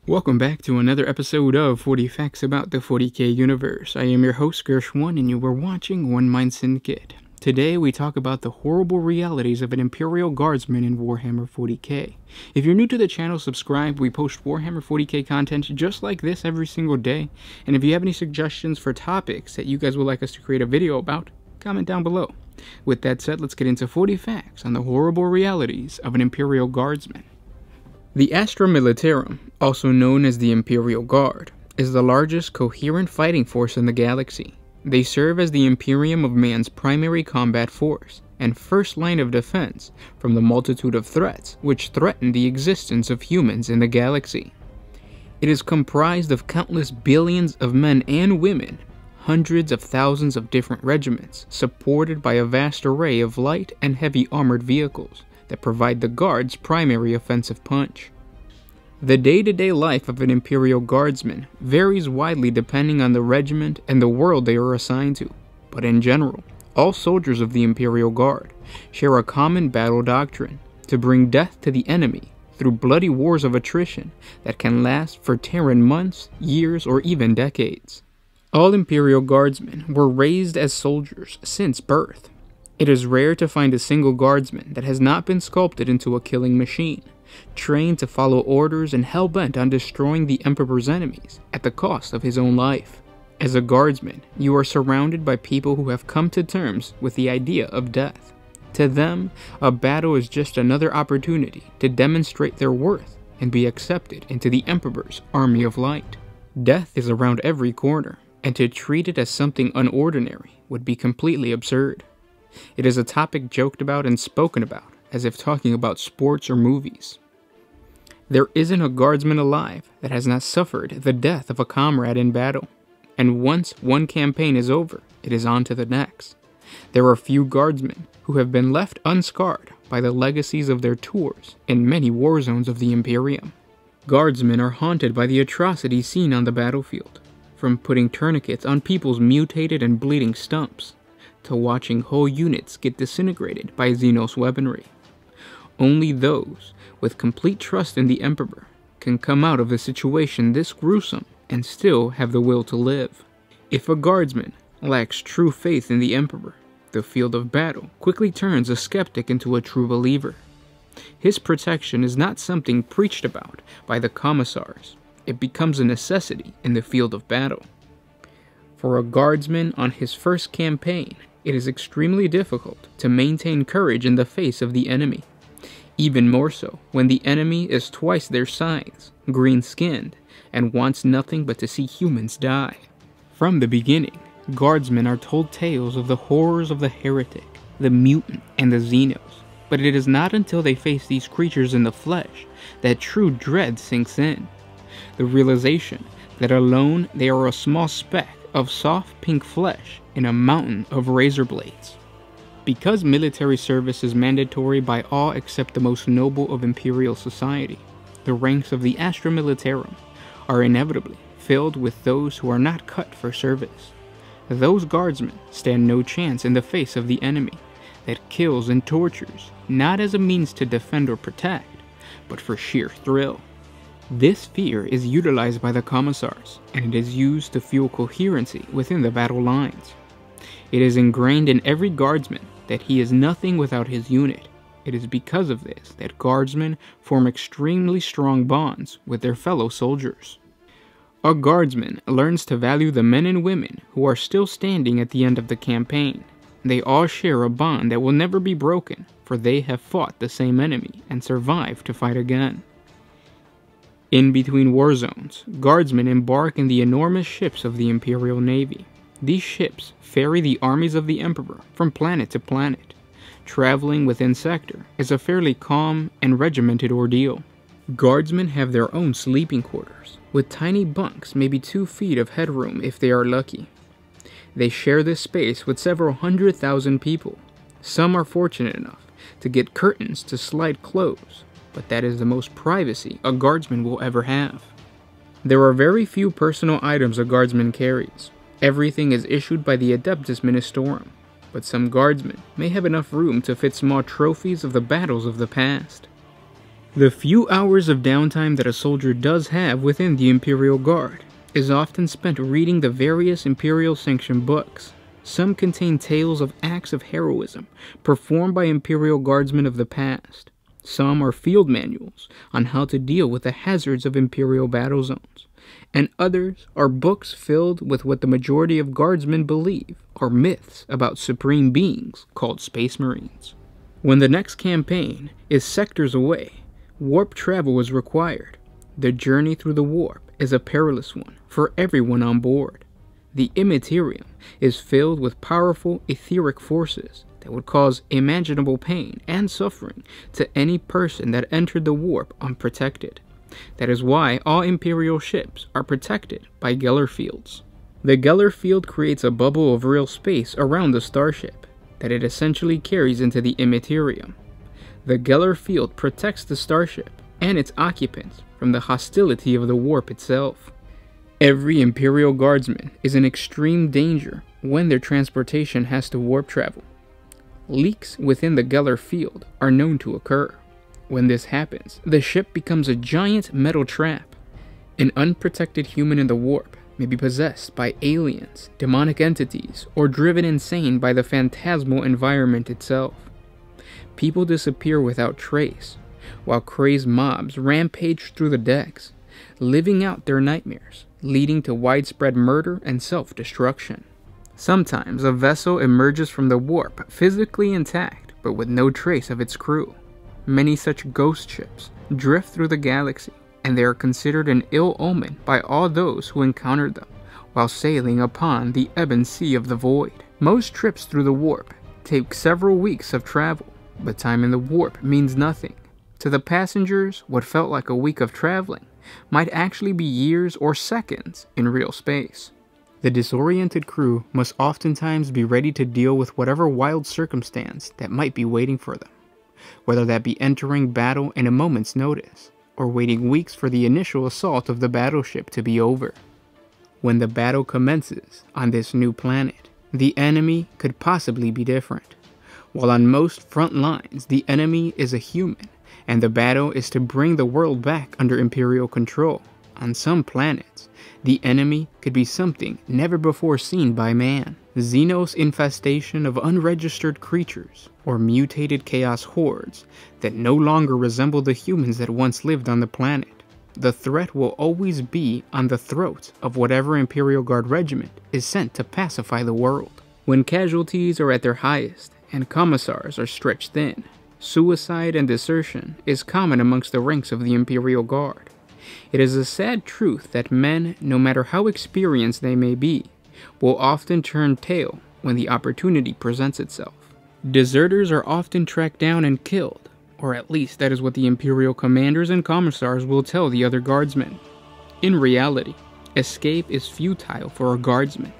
Welcome back to another episode of 40 Facts About the 40K Universe. I am your host, Gersh1, and you are watching One Mind Syndicate. Today, we talk about the horrible realities of an Imperial Guardsman in Warhammer 40K. If you're new to the channel, subscribe. We post Warhammer 40K content just like this every single day. And if you have any suggestions for topics that you guys would like us to create a video about, comment down below. With that said, let's get into 40 facts on the horrible realities of an Imperial Guardsman. The Astra Militarum, also known as the Imperial Guard, is the largest coherent fighting force in the galaxy. They serve as the Imperium of man's primary combat force and first line of defense from the multitude of threats which threaten the existence of humans in the galaxy. It is comprised of countless billions of men and women, hundreds of thousands of different regiments, supported by a vast array of light and heavy armored vehicles that provide the Guard's primary offensive punch. The day-to-day life of an Imperial Guardsman varies widely depending on the regiment and the world they are assigned to, but in general, all soldiers of the Imperial Guard share a common battle doctrine: to bring death to the enemy through bloody wars of attrition that can last for Terran months, years, or even decades. All Imperial Guardsmen were raised as soldiers since birth. It is rare to find a single guardsman that has not been sculpted into a killing machine, trained to follow orders and hell-bent on destroying the Emperor's enemies at the cost of his own life. As a guardsman, you are surrounded by people who have come to terms with the idea of death. To them, a battle is just another opportunity to demonstrate their worth and be accepted into the Emperor's army of light. Death is around every corner, and to treat it as something unordinary would be completely absurd. It is a topic joked about and spoken about, as if talking about sports or movies. There isn't a guardsman alive that has not suffered the death of a comrade in battle, and once one campaign is over, it is on to the next. There are few guardsmen who have been left unscarred by the legacies of their tours in many war zones of the Imperium. Guardsmen are haunted by the atrocities seen on the battlefield, from putting tourniquets on people's mutated and bleeding stumps, to watching whole units get disintegrated by Xenos weaponry. Only those with complete trust in the Emperor can come out of a situation this gruesome and still have the will to live. If a guardsman lacks true faith in the Emperor, the field of battle quickly turns a skeptic into a true believer. His protection is not something preached about by the commissars. It becomes a necessity in the field of battle. For a guardsman on his first campaign, it is extremely difficult to maintain courage in the face of the enemy. Even more so when the enemy is twice their size, green-skinned, and wants nothing but to see humans die. From the beginning, guardsmen are told tales of the horrors of the heretic, the mutant, and the Xenos, but it is not until they face these creatures in the flesh that true dread sinks in. The realization that alone they are a small speck of soft pink flesh in a mountain of razor blades. Because military service is mandatory by all except the most noble of Imperial society, the ranks of the Astra Militarum are inevitably filled with those who are not cut for service. Those guardsmen stand no chance in the face of the enemy that kills and tortures, not as a means to defend or protect, but for sheer thrill. This fear is utilized by the commissars, and it is used to fuel coherency within the battle lines. It is ingrained in every guardsman that he is nothing without his unit. It is because of this that guardsmen form extremely strong bonds with their fellow soldiers. A guardsman learns to value the men and women who are still standing at the end of the campaign. They all share a bond that will never be broken, for they have fought the same enemy and survived to fight again. In between war zones, guardsmen embark in the enormous ships of the Imperial Navy. These ships ferry the armies of the Emperor from planet to planet. Traveling within sector is a fairly calm and regimented ordeal. Guardsmen have their own sleeping quarters, with tiny bunks maybe 2 feet of headroom if they are lucky. They share this space with several 100,000 people. Some are fortunate enough to get curtains to slide close, but that is the most privacy a guardsman will ever have. There are very few personal items a guardsman carries. Everything is issued by the Adeptus Ministorum, but some guardsmen may have enough room to fit small trophies of the battles of the past. The few hours of downtime that a soldier does have within the Imperial Guard is often spent reading the various Imperial-sanctioned books. Some contain tales of acts of heroism performed by Imperial Guardsmen of the past. Some are field manuals on how to deal with the hazards of Imperial battle zones. And others are books filled with what the majority of Guardsmen believe are myths about supreme beings called Space Marines. When the next campaign is sectors away, warp travel is required. The journey through the warp is a perilous one for everyone on board. The immaterium is filled with powerful etheric forces that would cause imaginable pain and suffering to any person that entered the warp unprotected. That is why all Imperial ships are protected by Geller fields. The Geller field creates a bubble of real space around the starship that it essentially carries into the immaterium. The Geller field protects the starship and its occupants from the hostility of the warp itself. Every Imperial Guardsman is in extreme danger when their transportation has to warp travel. Leaks within the Geller field are known to occur. When this happens, the ship becomes a giant metal trap. An unprotected human in the warp may be possessed by aliens, demonic entities, or driven insane by the phantasmal environment itself. People disappear without trace, while crazed mobs rampage through the decks, living out their nightmares, leading to widespread murder and self-destruction. Sometimes a vessel emerges from the warp physically intact, but with no trace of its crew. Many such ghost ships drift through the galaxy, and they are considered an ill omen by all those who encountered them while sailing upon the ebon sea of the void. Most trips through the warp take several weeks of travel, but time in the warp means nothing. To the passengers, what felt like a week of traveling might actually be years or seconds in real space. The disoriented crew must oftentimes be ready to deal with whatever wild circumstance that might be waiting for them, whether that be entering battle in a moment's notice, or waiting weeks for the initial assault of the battleship to be over. When the battle commences on this new planet, the enemy could possibly be different. While on most front lines, the enemy is a human, and the battle is to bring the world back under Imperial control. On some planets, the enemy could be something never before seen by man. Xenos infestation of unregistered creatures, or mutated chaos hordes that no longer resemble the humans that once lived on the planet. The threat will always be on the throats of whatever Imperial Guard regiment is sent to pacify the world. When casualties are at their highest and commissars are stretched thin, suicide and desertion is common amongst the ranks of the Imperial Guard. It is a sad truth that men, no matter how experienced they may be, will often turn tail when the opportunity presents itself. Deserters are often tracked down and killed, or at least that is what the Imperial commanders and commissars will tell the other guardsmen. In reality, escape is futile for a guardsman.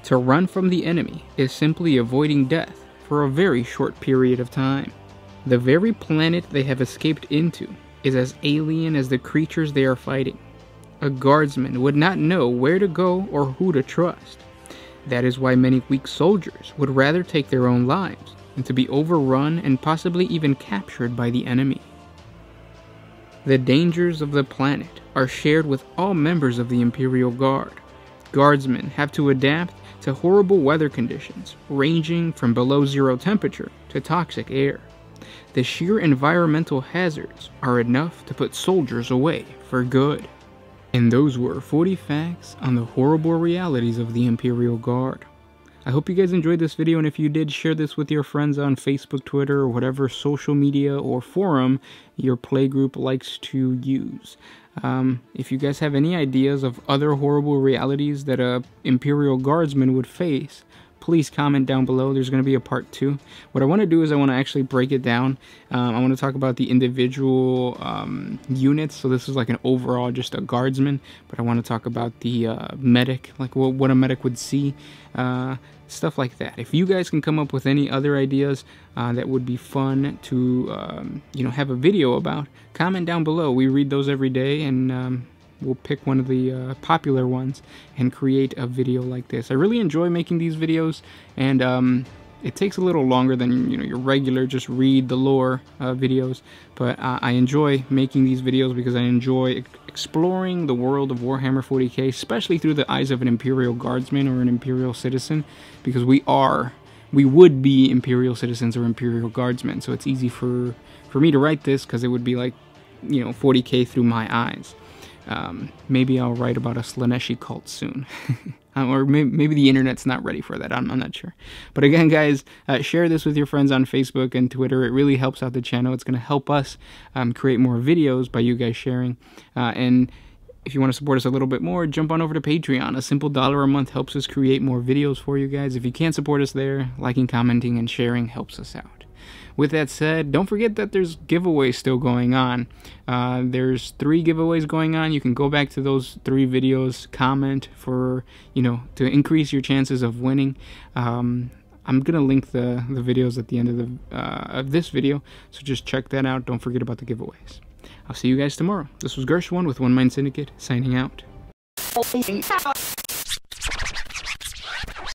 To run from the enemy is simply avoiding death for a very short period of time. The very planet they have escaped into is as alien as the creatures they are fighting. A guardsman would not know where to go or who to trust. That is why many weak soldiers would rather take their own lives than to be overrun and possibly even captured by the enemy. The dangers of the planet are shared with all members of the Imperial Guard. Guardsmen have to adapt to horrible weather conditions, ranging from below zero temperature to toxic air. The sheer environmental hazards are enough to put soldiers away for good. And those were 40 facts on the horrible realities of the Imperial Guard. I hope you guys enjoyed this video, and if you did, share this with your friends on Facebook, Twitter, or whatever social media or forum your playgroup likes to use. If you guys have any ideas of other horrible realities that a Imperial Guardsman would face, please comment down below. There's going to be a part 2. What I want to do is I want to actually break it down. I want to talk about the individual units. So this is like an overall, just a guardsman. But I want to talk about the medic, like what a medic would see, stuff like that. If you guys can come up with any other ideas that would be fun to have a video about, comment down below. We read those every day, and we'll pick one of the popular ones and create a video like this. I really enjoy making these videos, and It takes a little longer than, you know, your regular just read the lore videos, but I enjoy making these videos because I enjoy exploring the world of Warhammer 40K, especially through the eyes of an Imperial Guardsman or an Imperial citizen, because we would be Imperial citizens or Imperial Guardsmen, so it's easy for me to write this because it would be like, you know, 40K through my eyes. Maybe I'll write about a Slaneshi cult soon. Or maybe the internet's not ready for that. I'm not sure. But again, guys, share this with your friends on Facebook and Twitter. It really helps out the channel. It's going to help us create more videos by you guys sharing. And if you want to support us a little bit more, jump on over to Patreon. A simple $1 a month helps us create more videos for you guys. If you can't support us there, liking, commenting, and sharing helps us out. With that said, don't forget that there's giveaways still going on. There's 3 giveaways going on. You can go back to those 3 videos, comment for, you know, to increase your chances of winning. I'm gonna link the videos at the end of this video, so just check that out. Don't forget about the giveaways. I'll see you guys tomorrow. This was Gersh1 with One Mind Syndicate, signing out.